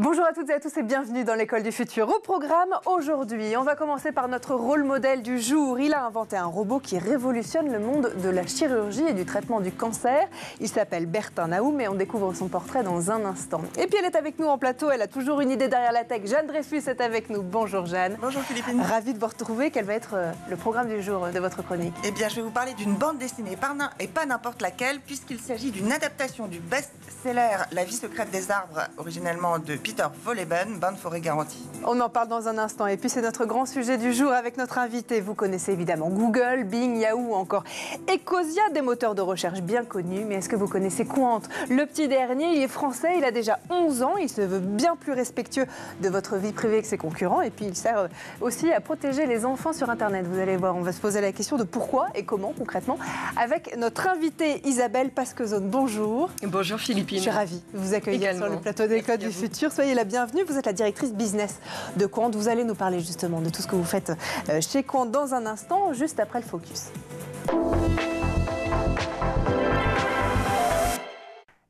Bonjour à toutes et à tous et bienvenue dans l'école du futur. Au programme aujourd'hui, on va commencer par notre rôle modèle du jour. Il a inventé un robot qui révolutionne le monde de la chirurgie et du traitement du cancer. Il s'appelle Bertin Naoum et on découvre son portrait dans un instant. Et puis elle est avec nous en plateau, elle a toujours une idée derrière la tech. Jeanne Dreyfus est avec nous. Bonjour Jeanne. Bonjour Philippine. Ravie de vous retrouver. Quel va être le programme du jour de votre chronique? Eh bien, je vais vous parler d'une bande dessinée et pas n'importe laquelle, puisqu'il s'agit d'une adaptation du best-seller La vie secrète des arbres, originellement de Peter Wohlleben, Bonne forêt garantie. On en parle dans un instant. Et puis c'est notre grand sujet du jour avec notre invité. Vous connaissez évidemment Google, Bing, Yahoo ou encore Ecosia, des moteurs de recherche bien connus. Mais est-ce que vous connaissez Qwant? Le petit dernier, il est français, il a déjà 11 ans. Il se veut bien plus respectueux de votre vie privée que ses concurrents. Et puis il sert aussi à protéger les enfants sur Internet. Vous allez voir, on va se poser la question de pourquoi et comment concrètement avec notre invitée Isabelle Pasquezone. Bonjour. Bonjour Philippine. Je suis ravie de vous accueillir Également. sur le plateau de l'École du Futur. Soyez la bienvenue. Vous êtes la directrice business de Qwant. Vous allez nous parler justement de tout ce que vous faites chez Qwant dans un instant, juste après le focus.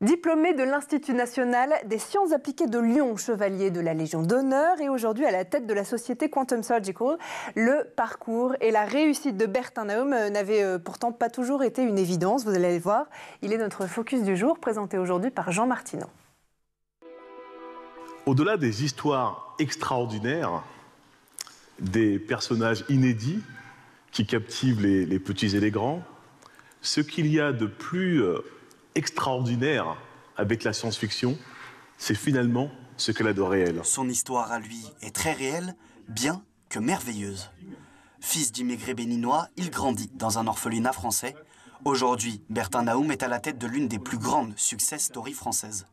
Diplômé de l'Institut national des sciences appliquées de Lyon, chevalier de la Légion d'honneur et aujourd'hui à la tête de la société Quantum Surgical, le parcours et la réussite de Bertin Naoum n'avaient pourtant pas toujours été une évidence. Vous allez le voir, il est notre focus du jour, présenté aujourd'hui par Jean Martineau. Au-delà des histoires extraordinaires, des personnages inédits qui captivent les petits et les grands, ce qu'il y a de plus extraordinaire avec la science-fiction, c'est finalement ce qu'elle a de réel. Son histoire à lui est très réelle, bien que merveilleuse. Fils d'immigrés béninois, il grandit dans un orphelinat français. Aujourd'hui, Bertin Naoum est à la tête de l'une des plus grandes success stories françaises.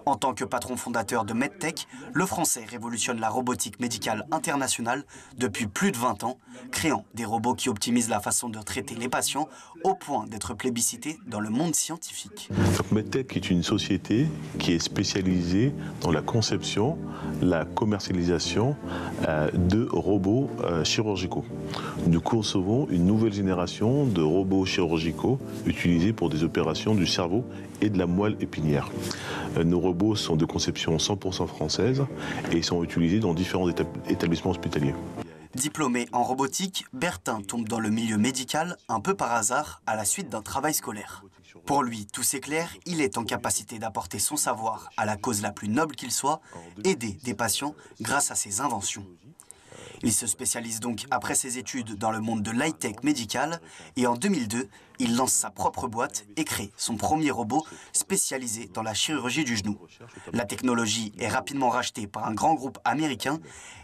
En tant que patron fondateur de MedTech, le Français révolutionne la robotique médicale internationale depuis plus de 20 ans, créant des robots qui optimisent la façon de traiter les patients au point d'être plébiscités dans le monde scientifique. Donc MedTech est une société qui est spécialisée dans la conception, la commercialisation de robots chirurgicaux. Nous concevons une nouvelle génération de robots chirurgicaux utilisés pour des opérations du cerveau et de la moelle épinière. Nos robots sont de conception 100% française et sont utilisés dans différents établissements hospitaliers. Diplômé en robotique, Bertin tombe dans le milieu médical un peu par hasard à la suite d'un travail scolaire. Pour lui, tout c'est clair, il est en capacité d'apporter son savoir à la cause la plus noble qu'il soit, aider des patients grâce à ses inventions. Il se spécialise donc après ses études dans le monde de l'high-tech médical et en 2002, il lance sa propre boîte et crée son premier robot spécialisé dans la chirurgie du genou. La technologie est rapidement rachetée par un grand groupe américain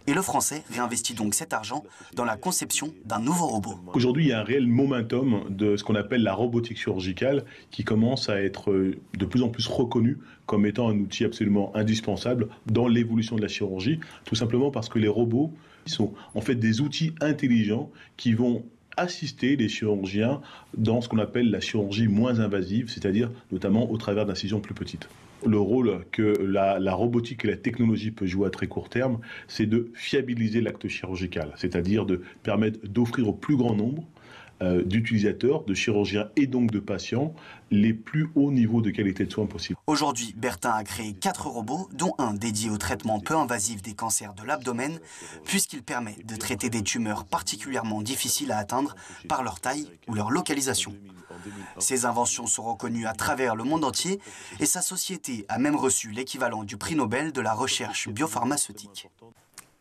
et le Français réinvestit donc cet argent dans la conception d'un nouveau robot. Aujourd'hui, il y a un réel momentum de ce qu'on appelle la robotique chirurgicale qui commence à être de plus en plus reconnu comme étant un outil absolument indispensable dans l'évolution de la chirurgie, tout simplement parce que les robots sont en fait des outils intelligents qui vont assister les chirurgiens dans ce qu'on appelle la chirurgie moins invasive, c'est-à-dire notamment au travers d'incisions plus petites. Le rôle que la robotique et la technologie peuvent jouer à très court terme, c'est de fiabiliser l'acte chirurgical, c'est-à-dire de permettre d'offrir au plus grand nombre d'utilisateurs, de chirurgiens et donc de patients les plus hauts niveaux de qualité de soins possible. Aujourd'hui, Bertin a créé 4 robots, dont un dédié au traitement peu invasif des cancers de l'abdomen, puisqu'il permet de traiter des tumeurs particulièrement difficiles à atteindre par leur taille ou leur localisation. Ses inventions sont reconnues à travers le monde entier et sa société a même reçu l'équivalent du prix Nobel de la recherche biopharmaceutique.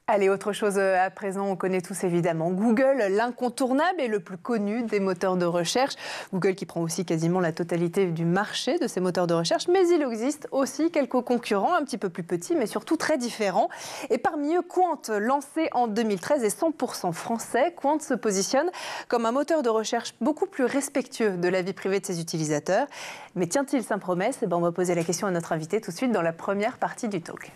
Allez, autre chose à présent, on connaît tous évidemment Google, l'incontournable et le plus connu des moteurs de recherche. Google qui prend aussi quasiment la totalité du marché de ces moteurs de recherche, mais il existe aussi quelques concurrents un petit peu plus petits, mais surtout très différents. Et parmi eux, Qwant, lancé en 2013 et 100% français, Qwant se positionne comme un moteur de recherche beaucoup plus respectueux de la vie privée de ses utilisateurs. Mais tient-il sa promesse? On va poser la question à notre invité tout de suite dans la première partie du talk.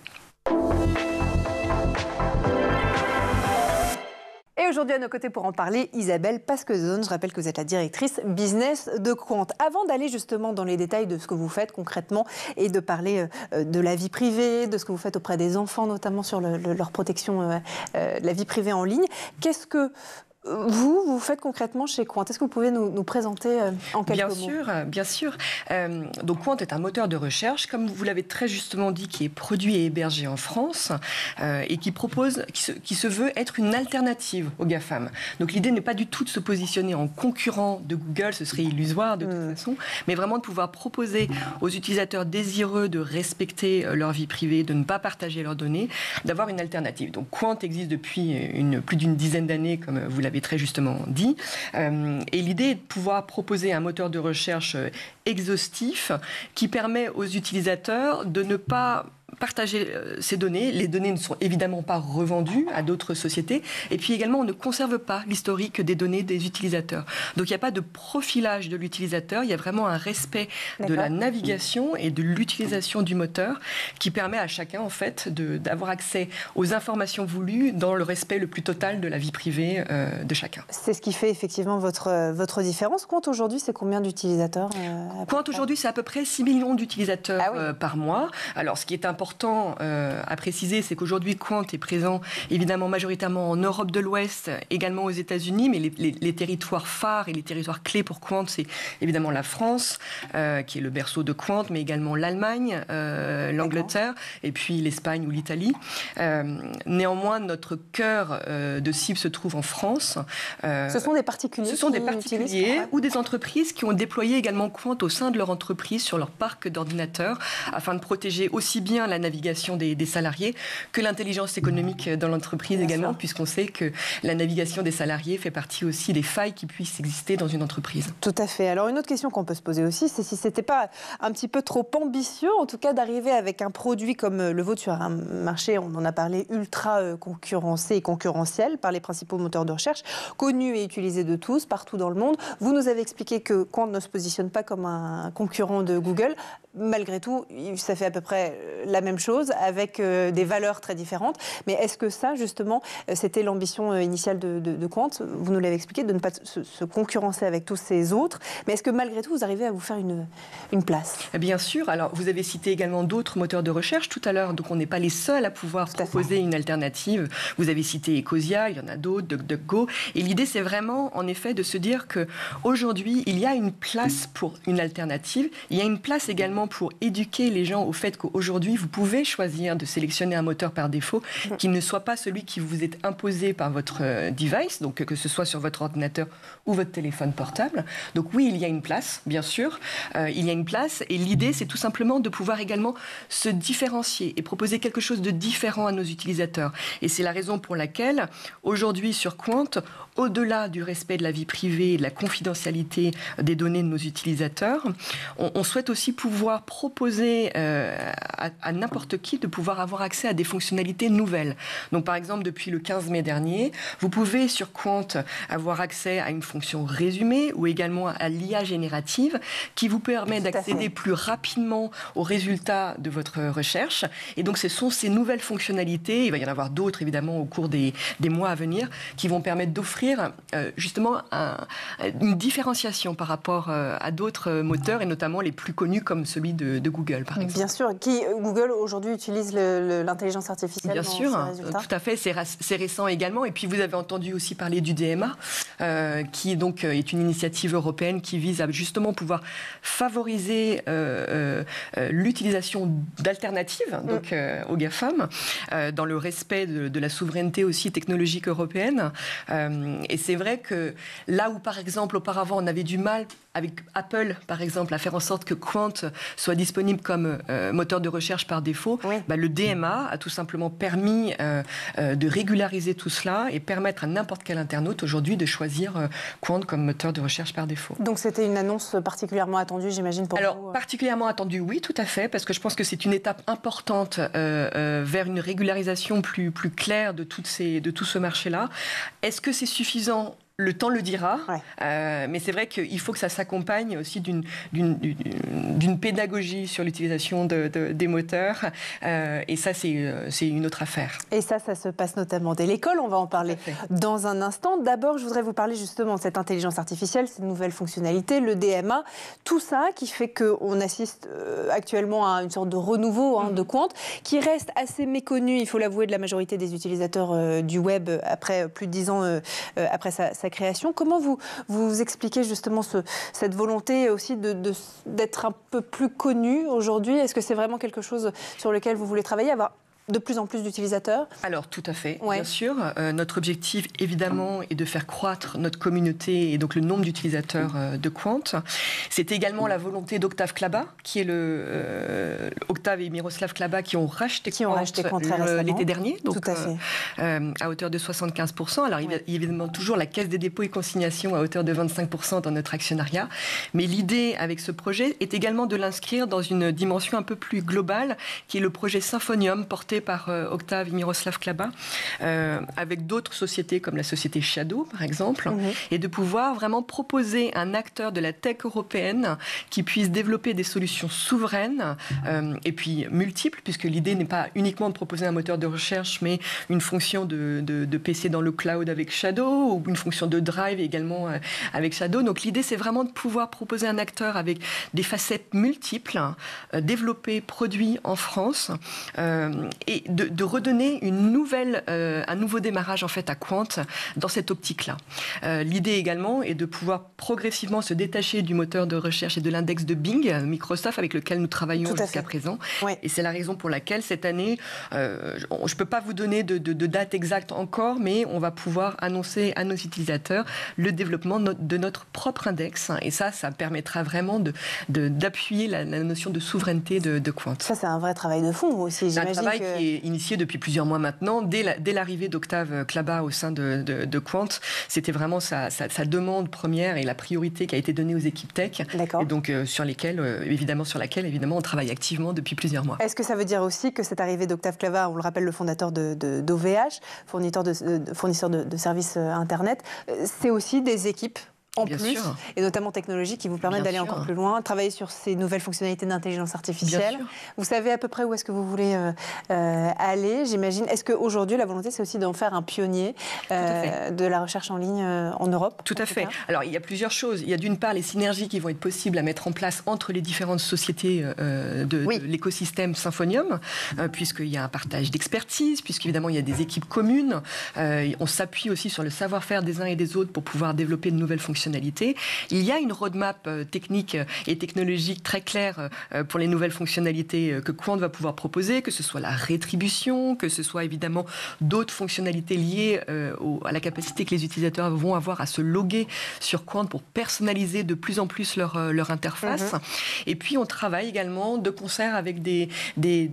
Et aujourd'hui, à nos côtés pour en parler, Isabelle Pasquezone. Je rappelle que vous êtes la directrice business de Qwant. Avant d'aller justement dans les détails de ce que vous faites concrètement et de parler de la vie privée, de ce que vous faites auprès des enfants, notamment sur leur protection de la vie privée en ligne, qu'est-ce que Vous faites concrètement chez Qwant. Est-ce que vous pouvez nous présenter en quelques mots ? Bien sûr. Donc Qwant est un moteur de recherche, comme vous l'avez très justement dit, qui est produit et hébergé en France et qui se veut être une alternative aux GAFAM. Donc l'idée n'est pas du tout de se positionner en concurrent de Google, ce serait illusoire de toute façon, mais vraiment de pouvoir proposer aux utilisateurs désireux de respecter leur vie privée, de ne pas partager leurs données, d'avoir une alternative. Donc Qwant existe depuis plus d'une dizaine d'années, comme vous l'avez très justement dit. Et l'idée est de pouvoir proposer un moteur de recherche exhaustif qui permet aux utilisateurs de ne pas partager ces données. Les données ne sont évidemment pas revendues à d'autres sociétés. Et puis également, on ne conserve pas l'historique des données des utilisateurs. Donc il n'y a pas de profilage de l'utilisateur. Il y a vraiment un respect de la navigation et de l'utilisation du moteur qui permet à chacun, en fait, d'avoir accès aux informations voulues dans le respect le plus total de la vie privée de chacun. C'est ce qui fait effectivement votre différence. Qwant aujourd'hui, c'est combien d'utilisateurs Qwant aujourd'hui, c'est à peu près 6 millions d'utilisateurs par mois. Alors, ce qui est important à préciser, c'est qu'aujourd'hui, Qwant est présent évidemment majoritairement en Europe de l'Ouest, également aux États-Unis, mais les territoires phares et les territoires clés pour Qwant, c'est évidemment la France, qui est le berceau de Qwant, mais également l'Allemagne, l'Angleterre, et puis l'Espagne ou l'Italie. Néanmoins, notre cœur de cible se trouve en France. Ce sont des particuliers. Ce sont des particuliers ou des entreprises qui ont déployé également Qwant au sein de leur entreprise sur leur parc d'ordinateurs afin de protéger aussi bien la navigation des salariés que l'intelligence économique dans l'entreprise également, puisqu'on sait que la navigation des salariés fait partie aussi des failles qui puissent exister dans une entreprise. Tout à fait. Alors une autre question qu'on peut se poser aussi, c'est si ce n'était pas un petit peu trop ambitieux, en tout cas d'arriver avec un produit comme le vôtre sur un marché, on en a parlé, ultra concurrencé et concurrentiel par les principaux moteurs de recherche, connus et utilisés de tous, partout dans le monde. Vous nous avez expliqué que Qwant ne se positionne pas comme un concurrent de Google. Malgré tout, ça fait à peu près la même chose, avec des valeurs très différentes. Mais est-ce que ça, justement, c'était l'ambition initiale de Qwant ? Vous nous l'avez expliqué, de ne pas se concurrencer avec tous ces autres. Mais est-ce que malgré tout, vous arrivez à vous faire une place ? Bien sûr. Alors, vous avez cité également d'autres moteurs de recherche tout à l'heure. Donc, on n'est pas les seuls à pouvoir proposer une alternative. Vous avez cité Ecosia, il y en a d'autres, DuckDuckGo. Et l'idée, c'est vraiment, en effet, de se dire qu'aujourd'hui, il y a une place pour une alternative. Il y a une place également pour éduquer les gens au fait qu'aujourd'hui, vous pouvez choisir de sélectionner un moteur par défaut qui ne soit pas celui qui vous est imposé par votre device, donc que ce soit sur votre ordinateur ou votre téléphone portable. Donc oui, il y a une place, bien sûr. Il y a une place et l'idée, c'est tout simplement de pouvoir également se différencier et proposer quelque chose de différent à nos utilisateurs. Et c'est la raison pour laquelle, aujourd'hui, sur Qwant, au-delà du respect de la vie privée et de la confidentialité des données de nos utilisateurs, on souhaite aussi pouvoir proposer à n'importe qui de pouvoir avoir accès à des fonctionnalités nouvelles. Donc par exemple, depuis le 15 mai dernier, vous pouvez sur Qwant avoir accès à une fonction résumée ou également à l'IA générative qui vous permet d'accéder plus rapidement aux résultats de votre recherche. Et donc ce sont ces nouvelles fonctionnalités, il va y en avoir d'autres évidemment au cours des mois à venir, qui vont permettre d'offrir justement une différenciation par rapport à d'autres moteurs et notamment les plus connus comme celui de Google par exemple. Bien sûr, Google aujourd'hui utilise l'intelligence artificielle Bien dans sûr, ses résultats. Tout à fait, c'est récent également. Et puis vous avez entendu aussi parler du DMA, qui donc est une initiative européenne qui vise à justement pouvoir favoriser l'utilisation d'alternatives donc, aux GAFAM, dans le respect de la souveraineté aussi technologique européenne. Et c'est vrai que là où, par exemple, auparavant, on avait du mal avec Apple, par exemple, à faire en sorte que Qwant soit disponible comme moteur de recherche par défaut, le DMA a tout simplement permis de régulariser tout cela et permettre à n'importe quel internaute aujourd'hui de choisir Qwant comme moteur de recherche par défaut. Donc c'était une annonce particulièrement attendue, j'imagine, pour vous. Alors, particulièrement attendue, oui, tout à fait, parce que je pense que c'est une étape importante vers une régularisation plus claire de tout ce marché-là. Est-ce que c'est suffisant ? Le temps le dira, ouais. Mais c'est vrai qu'il faut que ça s'accompagne aussi d'une pédagogie sur l'utilisation des moteurs, et ça c'est une autre affaire. Et ça se passe notamment dès l'école, on va en parler dans un instant. D'abord, je voudrais vous parler justement de cette intelligence artificielle, ces nouvelles fonctionnalités, le DMA, tout ça qui fait qu'on assiste actuellement à une sorte de renouveau de Qwant, qui reste assez méconnu, il faut l'avouer, de la majorité des utilisateurs du web après plus de 10 ans après sa création. Comment vous expliquez justement cette volonté aussi d'être un peu plus connu aujourd'hui? Est-ce que c'est vraiment quelque chose sur lequel vous voulez travailler, avoir de plus en plus d'utilisateurs? Alors, tout à fait, bien sûr. Notre objectif, évidemment, est de faire croître notre communauté et donc le nombre d'utilisateurs de Qwant. C'est également la volonté d'Octave Klaba, qui est Octave et Miroslav Klaba qui ont racheté Qwant l'été dernier, donc tout à fait. À hauteur de 75%. Alors, il y a évidemment toujours la Caisse des dépôts et consignations à hauteur de 25% dans notre actionnariat. Mais l'idée avec ce projet est également de l'inscrire dans une dimension un peu plus globale, qui est le projet Symfonium, porté par Octave et Miroslav Klaba, avec d'autres sociétés comme la société Shadow, par exemple, et de pouvoir vraiment proposer un acteur de la tech européenne qui puisse développer des solutions souveraines et puis multiples, puisque l'idée n'est pas uniquement de proposer un moteur de recherche, mais une fonction de PC dans le cloud avec Shadow, ou une fonction de Drive également avec Shadow. Donc l'idée, c'est vraiment de pouvoir proposer un acteur avec des facettes multiples, développé, produit en France, et de redonner un nouveau démarrage en fait à Qwant dans cette optique-là. L'idée également est de pouvoir progressivement se détacher du moteur de recherche et de l'index de Bing, Microsoft, avec lequel nous travaillons jusqu'à présent. Ouais. Et c'est la raison pour laquelle cette année, je ne peux pas vous donner de date exacte encore, mais on va pouvoir annoncer à nos utilisateurs le développement de notre propre index. Et ça permettra vraiment d'appuyer la notion de souveraineté de Qwant. Ça, c'est un vrai travail de fond aussi. C'est un travail qui est initié depuis plusieurs mois maintenant. Dès l'arrivée d'Octave Klaba au sein de Qwant, c'était vraiment sa demande première et la priorité qui a été donnée aux équipes tech. D'accord. Et donc sur laquelle on travaille activement depuis plusieurs mois. Est-ce que ça veut dire aussi que cette arrivée d'Octave Klaba, on le rappelle, le fondateur d'OVH, fournisseur de services Internet, c'est aussi des équipes en Bien plus, sûr. Et notamment technologiques qui vous permettent d'aller encore plus loin, travailler sur ces nouvelles fonctionnalités d'intelligence artificielle. Vous savez à peu près où est-ce que vous voulez aller, j'imagine. Est-ce qu'aujourd'hui, la volonté, c'est aussi d'en faire un pionnier de la recherche en ligne en Europe? Tout à fait. Alors, il y a plusieurs choses. Il y a d'une part les synergies qui vont être possibles à mettre en place entre les différentes sociétés de l'écosystème Symfonium, puisqu'il y a un partage d'expertise, puisqu'évidemment, il y a des équipes communes. On s'appuie aussi sur le savoir-faire des uns et des autres pour pouvoir développer de nouvelles fonctionnalités. Il y a une roadmap technique et technologique très claire pour les nouvelles fonctionnalités que Qwant va pouvoir proposer, que ce soit la rétribution, que ce soit évidemment d'autres fonctionnalités liées à la capacité que les utilisateurs vont avoir à se loguer sur Qwant pour personnaliser de plus en plus leur interface. Et puis on travaille également de concert avec des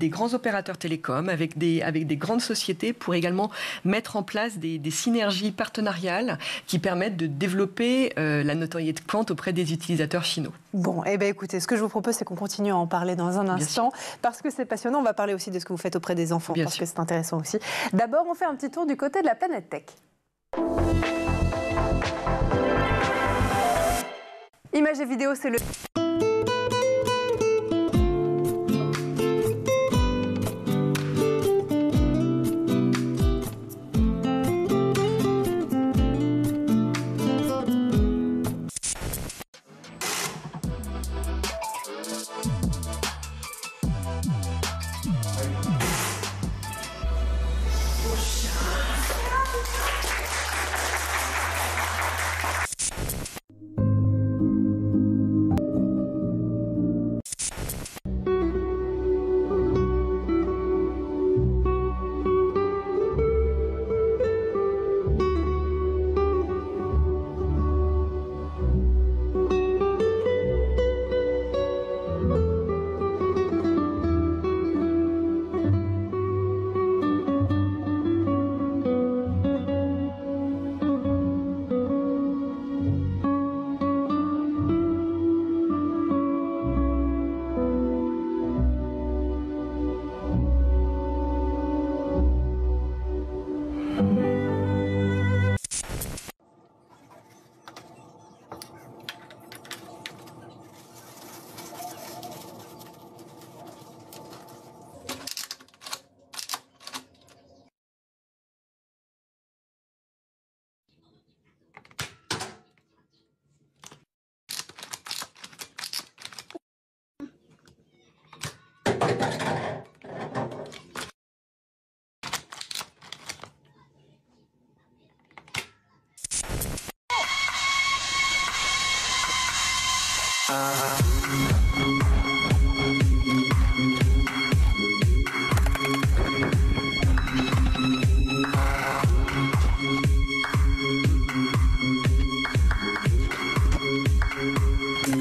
grands opérateurs télécoms, avec des grandes sociétés pour également mettre en place des synergies partenariales qui permettent de développer la notoriété de Qwant auprès des utilisateurs finaux. Bon, eh bien écoutez, ce que je vous propose, c'est qu'on continue à en parler dans un instant, parce que c'est passionnant. On va parler aussi de ce que vous faites auprès des enfants, parce que c'est intéressant aussi. D'abord, on fait un petit tour du côté de la planète tech. Images et vidéos, c'est le...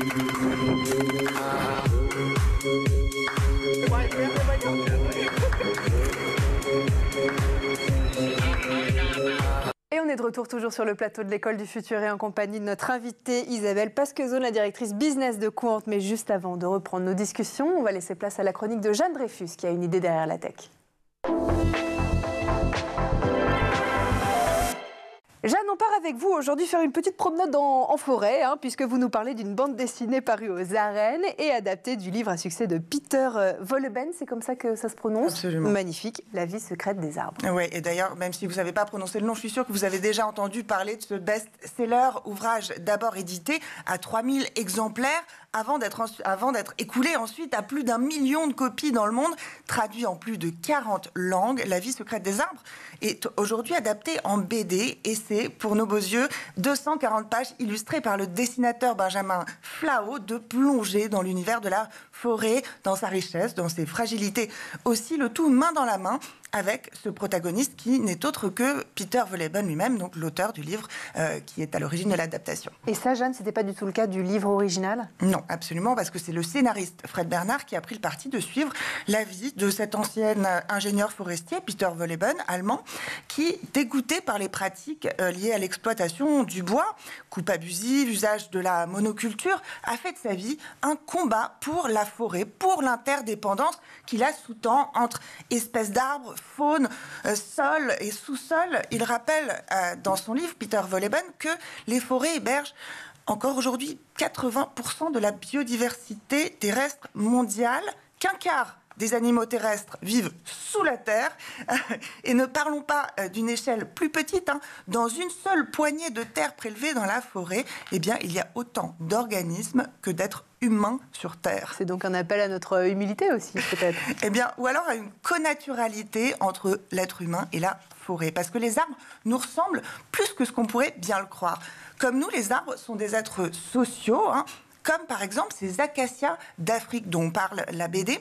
Et on est de retour toujours sur le plateau de l'École du Futur et en compagnie de notre invitée Isabelle Pasquezon, la directrice business de Quant. Mais juste avant de reprendre nos discussions, on va laisser place à la chronique de Jeanne Dreyfus qui a une idée derrière la tech. Jeanne, on part avec vous aujourd'hui faire une petite promenade en forêt, puisque vous nous parlez d'une bande dessinée parue aux arènes et adaptée du livre à succès de Peter Wohlleben, c'est comme ça que ça se prononce. Absolument. Magnifique, La vie secrète des arbres. Oui, et d'ailleurs, même si vous n'avez pas prononcé le nom, je suis sûre que vous avez déjà entendu parler de ce best-seller, ouvrage d'abord édité à 3000 exemplaires, avant d'être écoulé ensuite à plus d'1 million de copies dans le monde, traduit en plus de 40 langues. La vie secrète des arbres est aujourd'hui adapté en BD et c'est, pour nos beaux yeux, 240 pages illustrées par le dessinateur Benjamin Flao, de plonger dans l'univers de la forêt, dans sa richesse, dans ses fragilités. Aussi, le tout main dans la main avec ce protagoniste qui n'est autre que Peter Wohlleben lui-même, donc l'auteur du livre qui est à l'origine de l'adaptation. Et ça, Jeanne, c'était pas du tout le cas du livre original ? Non, absolument, parce que c'est le scénariste Fred Bernard qui a pris le parti de suivre la vie de cet ancien ingénieur forestier, Peter Wohlleben, allemand, qui, dégoûté par les pratiques liées à l'exploitation du bois, coupe abusive, usage de la monoculture, a fait de sa vie un combat pour la forêt, pour l'interdépendance qu'il a sous-tend entre espèces d'arbres, faune, sol et sous-sol. Il rappelle dans son livre, Peter Wohlleben, que les forêts hébergent encore aujourd'hui 80% de la biodiversité terrestre mondiale, qu'un quart des animaux terrestres vivent sous la terre. Et ne parlons pas d'une échelle plus petite. Dans une seule poignée de terre prélevée dans la forêt, eh bien, il y a autant d'organismes que d'êtres humains sur Terre. C'est donc un appel à notre humilité aussi, peut-être. Eh bien, ou alors à une connaturalité entre l'être humain et la forêt. Parce que les arbres nous ressemblent plus que ce qu'on pourrait bien le croire. Comme nous, les arbres sont des êtres sociaux, comme par exemple ces acacias d'Afrique dont parle la BD,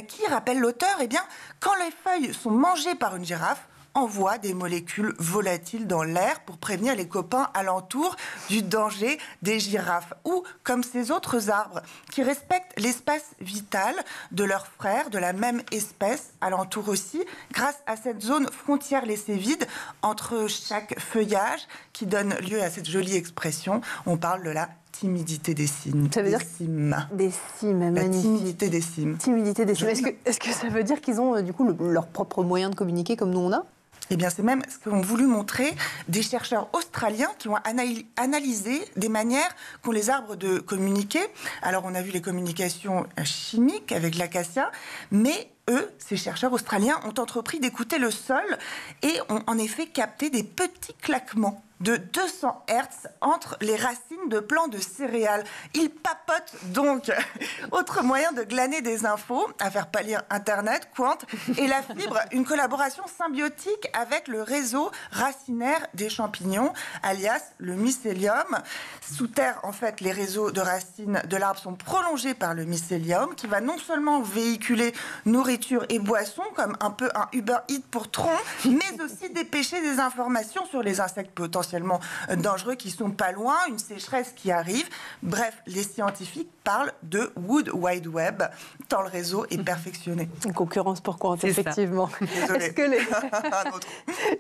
qui rappelle l'auteur, eh bien, quand les feuilles sont mangées par une girafe, envoie des molécules volatiles dans l'air pour prévenir les copains alentour du danger des girafes. Ou comme ces autres arbres qui respectent l'espace vital de leurs frères de la même espèce alentour aussi, grâce à cette zone frontière laissée vide entre chaque feuillage qui donne lieu à cette jolie expression. On parle de la timidité des cimes. Ça veut dire cimes. Des cimes, magnifique. La timidité des cimes. Timidité des cimes. Est-ce que ça veut dire qu'ils ont du coup leur propre moyen de communiquer comme nous on a ? Eh bien, c'est même ce qu'ont voulu montrer des chercheurs australiens qui ont analysé des manières qu'ont les arbres de communiquer. Alors, on a vu les communications chimiques avec l'acacia, mais eux, ces chercheurs australiens, ont entrepris d'écouter le sol et ont en effet capté des petits claquements de 200 Hz entre les racines de plants de céréales. Ils papotent donc. Autre moyen de glaner des infos, à faire pâlir Internet, Quant, et la fibre, une collaboration symbiotique avec le réseau racinaire des champignons, alias le mycélium. Sous terre, en fait, les réseaux de racines de l'arbre sont prolongés par le mycélium, qui va non seulement véhiculer nourriture et boissons, comme un peu un Uber Eats pour troncs, mais aussi dépêcher des informations sur les insectes potentiellement dangereux qui sont pas loin, une sécheresse qui arrive. Bref, les scientifiques parlent de Wood Wide Web, tant le réseau est perfectionné. Une concurrence pour Quant, effectivement. Désolée.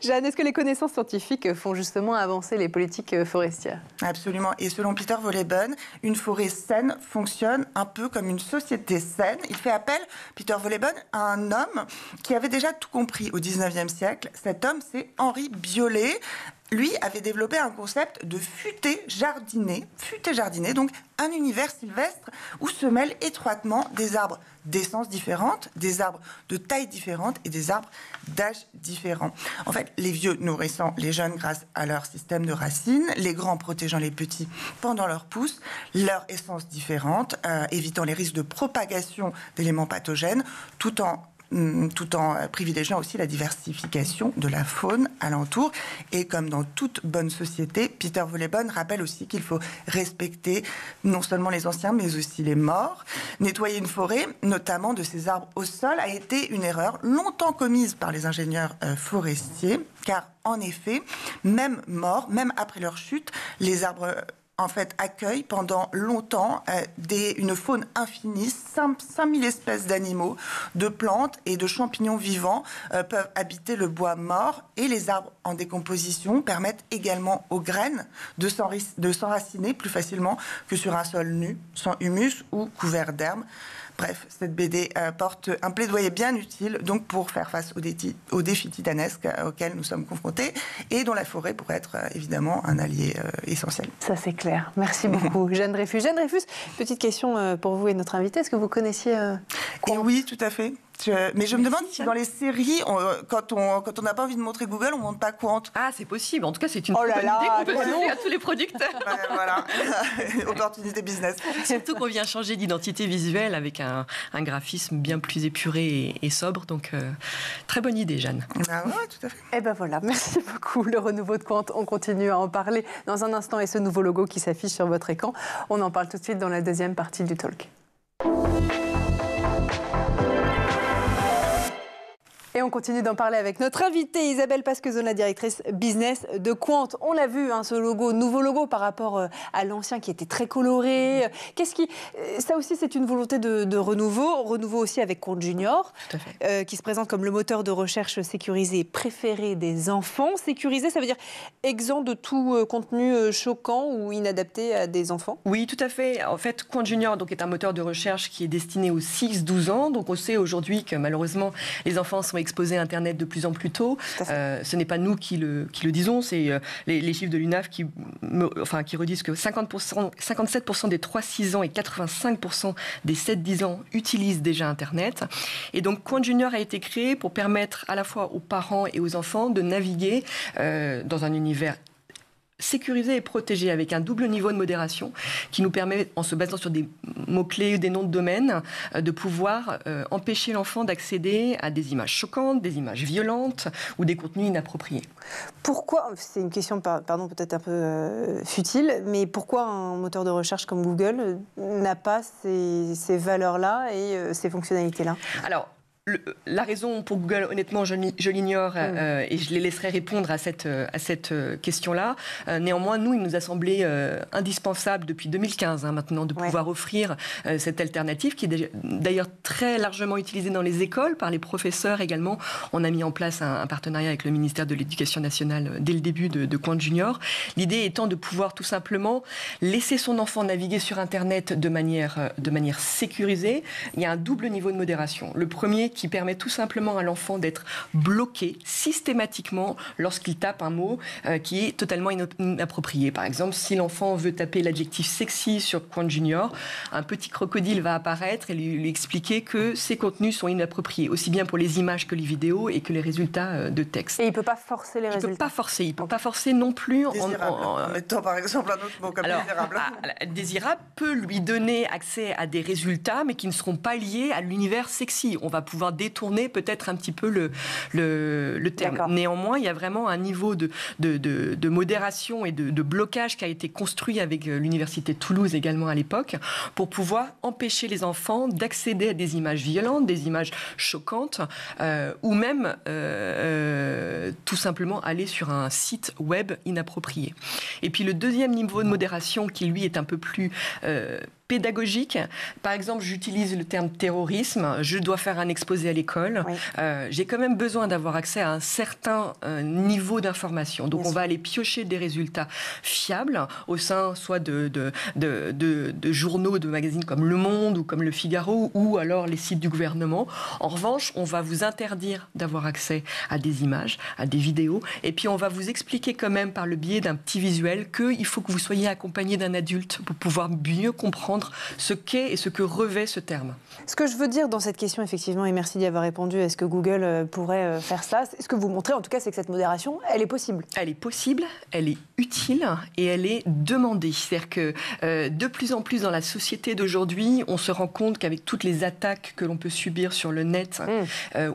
Jeanne, est-ce que les connaissances scientifiques font justement avancer les politiques forestières ? Absolument. Et selon Peter Wohlleben, une forêt saine fonctionne un peu comme une société saine. Il fait appel, Peter Wohlleben, à un homme qui avait déjà tout compris au 19e siècle. Cet homme, c'est Henri Biolay. Lui avait développé un concept de futaie-jardiner, donc un univers sylvestre où se mêlent étroitement des arbres d'essences différentes, des arbres de tailles différentes et des arbres d'âge différents. En fait, les vieux nourrissant les jeunes grâce à leur système de racines, les grands protégeant les petits pendant leur pousse, leur essence différente, évitant les risques de propagation d'éléments pathogènes, tout en privilégiant aussi la diversification de la faune alentour. Et comme dans toute bonne société, Peter Wohlleben rappelle aussi qu'il faut respecter non seulement les anciens, mais aussi les morts. Nettoyer une forêt, notamment de ces arbres au sol, a été une erreur longtemps commise par les ingénieurs forestiers, car en effet, même morts, même après leur chute, les arbres en fait, accueille pendant longtemps une faune infinie. 5000 espèces d'animaux, de plantes et de champignons vivants peuvent habiter le bois mort, et les arbres en décomposition permettent également aux graines de s'enraciner plus facilement que sur un sol nu, sans humus ou couvert d'herbe. Bref, cette BD porte un plaidoyer bien utile donc pour faire face aux défis titanesques auxquels nous sommes confrontés, et dont la forêt pourrait être évidemment un allié essentiel. Ça, c'est clair. Merci beaucoup, Jeanne Dreyfus. Jeanne Dreyfus, petite question pour vous et notre invité. Est-ce que vous connaissiez Et oui, tout à fait. Mais je me demande si dans les séries, quand on n'a pas envie de montrer Google, on ne montre pas Quant. Ah, c'est possible. En tout cas, c'est une bonne idée qu'on peut donner à tous les producteurs. Voilà, opportunité business. Surtout qu'on vient changer d'identité visuelle avec un graphisme bien plus épuré et sobre. Donc, très bonne idée, Jeanne. Ah oui, tout à fait. Eh ben voilà, merci beaucoup. Le renouveau de Quant, on continue à en parler dans un instant, et ce nouveau logo qui s'affiche sur votre écran, on en parle tout de suite dans la deuxième partie du talk. Et on continue d'en parler avec notre invitée Isabelle Pasquezon, directrice business de Quant. On l'a vu, ce logo, nouveau logo par rapport à l'ancien qui était très coloré. Ça aussi, c'est une volonté de renouveau aussi avec Quant Junior, qui se présente comme le moteur de recherche sécurisé préféré des enfants. Sécurisé, ça veut dire exempt de tout contenu choquant ou inadapté à des enfants? Oui, tout à fait. En fait, Quant Junior est un moteur de recherche qui est destiné aux 6-12 ans. Donc, on sait aujourd'hui que malheureusement, les enfants sont exposés à Internet de plus en plus tôt. Ce n'est pas nous qui le disons, c'est les chiffres de l'UNAF qui redisent que 57% des 3-6 ans et 85% des 7-10 ans utilisent déjà Internet. Et donc, Quant Junior a été créé pour permettre à la fois aux parents et aux enfants de naviguer dans un univers sécurisé et protégé, avec un double niveau de modération qui nous permet, en se basant sur des mots-clés ou des noms de domaine, de pouvoir empêcher l'enfant d'accéder à des images choquantes, des images violentes ou des contenus inappropriés. Pourquoi, c'est une question pardon, peut-être un peu futile, mais pourquoi un moteur de recherche comme Google n'a pas ces valeurs-là et ces fonctionnalités-là? Alors, la raison pour Google, honnêtement, je l'ignore et je les laisserai répondre à cette question-là. Néanmoins, il nous a semblé indispensable depuis 2015 maintenant de pouvoir offrir cette alternative qui est d'ailleurs très largement utilisée dans les écoles, par les professeurs également. On a mis en place un partenariat avec le ministère de l'Éducation nationale dès le début de Quant Junior. L'idée étant de pouvoir tout simplement laisser son enfant naviguer sur Internet de manière sécurisée. Il y a un double niveau de modération. Le premier qui permet tout simplement à l'enfant d'être bloqué systématiquement lorsqu'il tape un mot qui est totalement inapproprié. Par exemple, si l'enfant veut taper l'adjectif sexy sur Quant Junior, un petit crocodile va apparaître et lui expliquer que ces contenus sont inappropriés, aussi bien pour les images que les vidéos et que les résultats de texte. Et il ne peut pas forcer les résultats? Il ne peut pas forcer non plus. En mettant par exemple un autre mot comme désirable. Désirable peut lui donner accès à des résultats, mais qui ne seront pas liés à l'univers sexy. On va pouvoir détourner peut-être un petit peu le terme. Néanmoins, il y a vraiment un niveau de modération et de blocage qui a été construit avec l'Université de Toulouse également à l'époque, pour pouvoir empêcher les enfants d'accéder à des images violentes, des images choquantes, ou même tout simplement aller sur un site web inapproprié. Et puis le deuxième niveau de modération, qui lui est un peu plus pédagogique. Par exemple, j'utilise le terme terrorisme, je dois faire un exposé à l'école. Oui. J'ai quand même besoin d'avoir accès à un certain niveau d'information. Donc, on va aller piocher des résultats fiables au sein soit de journaux, de magazines comme Le Monde ou comme Le Figaro, ou alors les sites du gouvernement. En revanche, on va vous interdire d'avoir accès à des images, à des vidéos, et puis on va vous expliquer quand même par le biais d'un petit visuel qu'il faut que vous soyez accompagné d'un adulte pour pouvoir mieux comprendre ce qu'est et ce que revêt ce terme. Ce que je veux dire dans cette question, effectivement, et merci d'y avoir répondu, est-ce que Google pourrait faire ça? Ce que vous montrez, en tout cas, c'est que cette modération, elle est possible. Elle est possible, elle est utile et elle est demandée. C'est-à-dire que de plus en plus dans la société d'aujourd'hui, on se rend compte qu'avec toutes les attaques que l'on peut subir sur le net,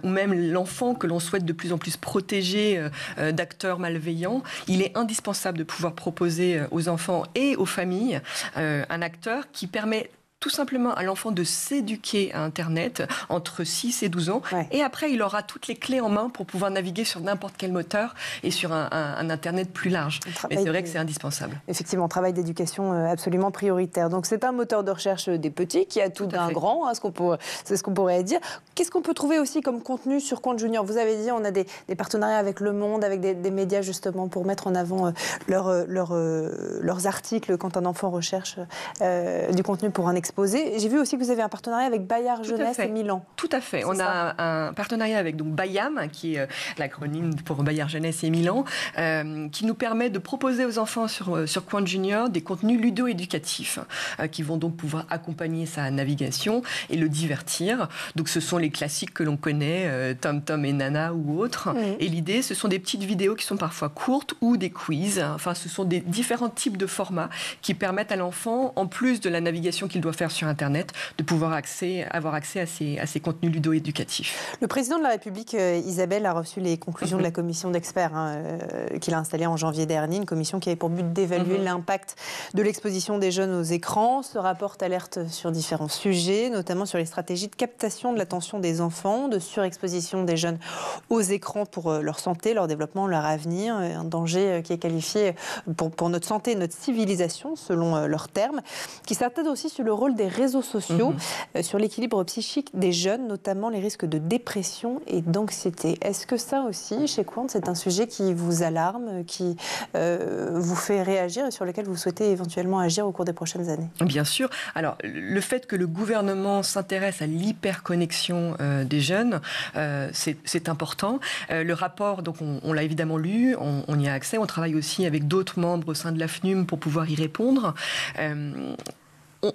ou même l'enfant que l'on souhaite de plus en plus protéger d'acteurs malveillants, il est indispensable de pouvoir proposer aux enfants et aux familles un acteur qui permet tout simplement à l'enfant de s'éduquer à Internet entre 6 et 12 ans. Ouais. Et après, il aura toutes les clés en main pour pouvoir naviguer sur n'importe quel moteur et sur un Internet plus large. Mais c'est vrai que c'est indispensable. Effectivement, travail d'éducation absolument prioritaire. Donc c'est un moteur de recherche des petits qui a tout d'un grand, hein, c'est ce qu'on pourrait dire. Qu'est-ce qu'on peut trouver aussi comme contenu sur Qwant Junior? Vous avez dit, on a des partenariats avec Le Monde, avec des médias justement pour mettre en avant leurs articles quand un enfant recherche du contenu pour un exposé. J'ai vu aussi que vous avez un partenariat avec Bayard Jeunesse et Milan. Tout à fait. On a un partenariat avec donc Bayam, qui est l'acronyme pour Bayard Jeunesse et Milan, qui nous permet de proposer aux enfants sur Qwant Junior des contenus ludo-éducatifs qui vont donc pouvoir accompagner sa navigation et le divertir. Donc ce sont les classiques que l'on connaît, Tom Tom et Nana ou autres. Et l'idée, ce sont des petites vidéos qui sont parfois courtes ou des quiz. Enfin, ce sont des différents types de formats qui permettent à l'enfant, en plus de la navigation qu'il doit faire sur Internet, de pouvoir avoir accès à ces contenus ludo-éducatifs. Le président de la République, Isabelle, a reçu les conclusions de la commission d'experts qu'il a installée en janvier dernier, une commission qui avait pour but d'évaluer l'impact de l'exposition des jeunes aux écrans. Ce rapport alerte sur différents sujets, notamment sur les stratégies de captation de l'attention des enfants, de surexposition des jeunes aux écrans pour leur santé, leur développement, leur avenir, un danger qui est qualifié pour notre santé et notre civilisation, selon leurs termes, qui s'attardent aussi sur le rôle des réseaux sociaux, sur l'équilibre psychique des jeunes, notamment les risques de dépression et d'anxiété. Est-ce que ça aussi, chez Qwant, c'est un sujet qui vous alarme, qui vous fait réagir et sur lequel vous souhaitez éventuellement agir au cours des prochaines années? Bien sûr. Alors, le fait que le gouvernement s'intéresse à l'hyperconnexion des jeunes, c'est important. Le rapport, donc on l'a évidemment lu, on y a accès. On travaille aussi avec d'autres membres au sein de la FNUM pour pouvoir y répondre.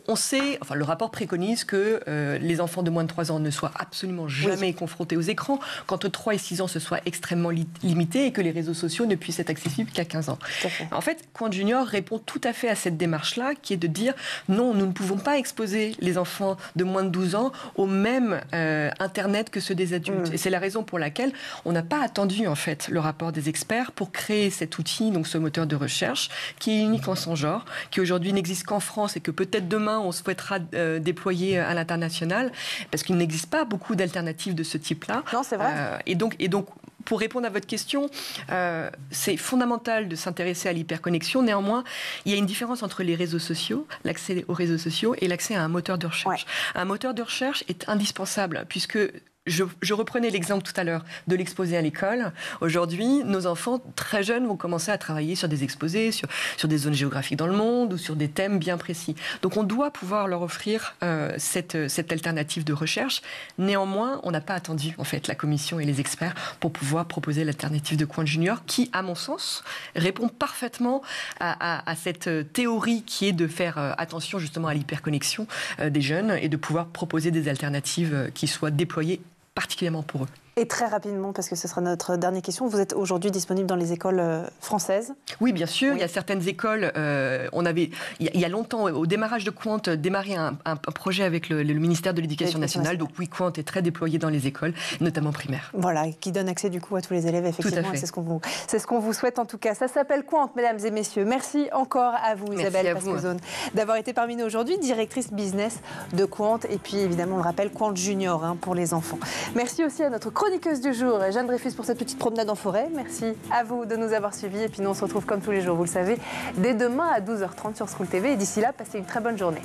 On sait, enfin le rapport préconise que les enfants de moins de 3 ans ne soient absolument jamais confrontés aux écrans, qu'entre 3 et 6 ans ce soit extrêmement limité et que les réseaux sociaux ne puissent être accessibles qu'à 15 ans. En fait, Qwant Junior répond tout à fait à cette démarche-là, qui est de dire non, nous ne pouvons pas exposer les enfants de moins de 12 ans au même Internet que ceux des adultes. Et c'est la raison pour laquelle on n'a pas attendu en fait le rapport des experts pour créer cet outil, donc ce moteur de recherche, qui est unique en son genre, qui aujourd'hui n'existe qu'en France et que peut-être demain, on souhaitera déployer à l'international, parce qu'il n'existe pas beaucoup d'alternatives de ce type-là. Non, c'est vrai. Et donc, pour répondre à votre question, c'est fondamental de s'intéresser à l'hyperconnexion. Néanmoins, il y a une différence entre les réseaux sociaux, l'accès aux réseaux sociaux et l'accès à un moteur de recherche. Un moteur de recherche est indispensable, puisque je reprenais l'exemple tout à l'heure de l'exposé à l'école. Aujourd'hui, nos enfants très jeunes vont commencer à travailler sur des exposés, sur des zones géographiques dans le monde ou sur des thèmes bien précis. Donc on doit pouvoir leur offrir cette alternative de recherche. Néanmoins, on n'a pas attendu en fait la commission et les experts pour pouvoir proposer l'alternative de Qwant Junior qui, à mon sens, répond parfaitement à cette théorie qui est de faire attention justement à l'hyperconnexion des jeunes et de pouvoir proposer des alternatives qui soient déployées particulièrement pour eux. Et très rapidement, parce que ce sera notre dernière question, vous êtes aujourd'hui disponible dans les écoles françaises? Oui, bien sûr. Il y a certaines écoles, il y a longtemps, au démarrage de Qwant, démarré un projet avec le ministère de l'Éducation nationale. Donc oui, Qwant est très déployé dans les écoles, notamment primaires. Voilà, qui donne accès du coup à tous les élèves, effectivement. C'est ce qu'on vous souhaite en tout cas. Ça s'appelle Qwant, mesdames et messieurs. Merci encore à vous, Isabelle Pasquezone, d'avoir été parmi nous aujourd'hui, directrice business de Qwant. Et puis évidemment, on le rappelle, Qwant Junior pour les enfants. Merci aussi à notre chroniqueuse du jour, Jeanne Dreyfus, pour cette petite promenade en forêt. Merci à vous de nous avoir suivis. Et puis nous, on se retrouve comme tous les jours, vous le savez, dès demain à 12h30 sur Scroll TV. Et d'ici là, passez une très bonne journée.